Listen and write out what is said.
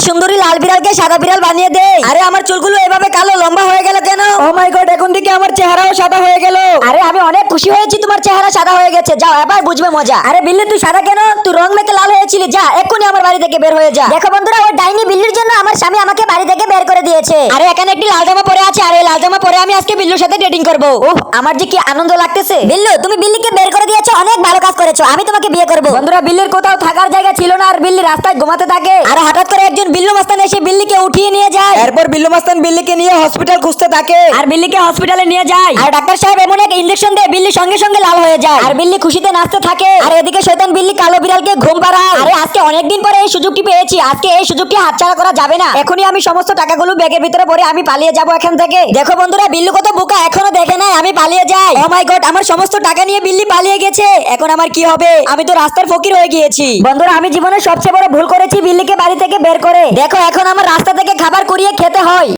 সুন্দরী লাল বিড়ালকে সাদা বিড়াল বানিয়ে দেই। আরে আমার চুলগুলো এভাবে কালো লম্বা হয়ে গেল কেন? ও মাই গড, এখন থেকে আমার চেহারাও সাদা হয়ে গেল। আরে আমি অনেক খুশি হয়েছি তোমার চেহারা সাদা হয়ে গেছে। যাও এবার বুঝবে মজা। আরে বিল্লি তুই সাদা কেন? তুই রং মেখে লাল হয়েছিলি। যা এক্ষুনি আমার বাড়ি থেকে বের হয়ে যা। দেখো বন্ধুরা, ওই ডাইনি বিল্লির জন্য আমার স্বামী আমাকে বাড়ি থেকে বের করে দিয়েছে। আরে এখানে একটি লাল জামা পরে আছে, আর এই লাল জামা পরে আমি আজকে বিল্লুর সাথে ডেটিং করব। ওহ, আমার যে কি আনন্দ লাগতেছে। বিল্লু, তুমি বিল্লিকে বের করে দিয়েছো, অনেক ভালো কাজ করেছো। আমি তোমাকে বিয়ে করব। বন্ধুরা, বিল্লির কোথাও থাকার জায়গা ছিল না, আর বিল্লি রাস্তায় ঘুমাতে থাকে। আর হঠাৎ করে একজন বিল্লু মাস্তান এসে বিল্লিকে উঠিয়ে নিয়ে যায়। এরপর বিল্লু মাস্তান বিল্লিকে নিয়ে হসপিটাল খুঁজতে থাকে, আর বিল্লিকে হসপিটালে নিয়ে যায়। আর ডাক্তার সাহেব এমন এক ইনজেকশন দেয়, বিল্লি সঙ্গে সঙ্গে লাল হয়ে যায়। আর বিল্লি খুশিতে নাচতে থাকে। আর এদিকে শয়তান বিল্লি কালো বিড়ালকে ঘুম পাড়ায়। আরে আজকে অনেকদিন পরে এই সুযোগটি পেয়েছি, আজকে এই সুযোগটি হাতছাড়া করা যাবে না। এখনই আমি সমস্ত টাকাগুলো ব্যাগের ভিতরে ভরে আমি পালিয়ে যাব এখান থেকে। দেখো বন্ধুরা, বিল্লু কত বোকা, এখনো দেখে নাই আমি পালিয়ে যাই। ও মাই গড, আমার সমস্ত টাকা নিয়ে বিল্লি পালিয়ে গেছে। এখন আমার কি হবে? আমি তো রাস্তার ফকির হয়ে গিয়েছি। বন্ধুরা, আমি জীবনে সবচেয়ে বড় ভুল করেছি বিল্লিকে বাড়ি থেকে বের করে। দেখো এখন আমার রাস্তা থেকে খাবার কুড়িয়ে খেতে হয়।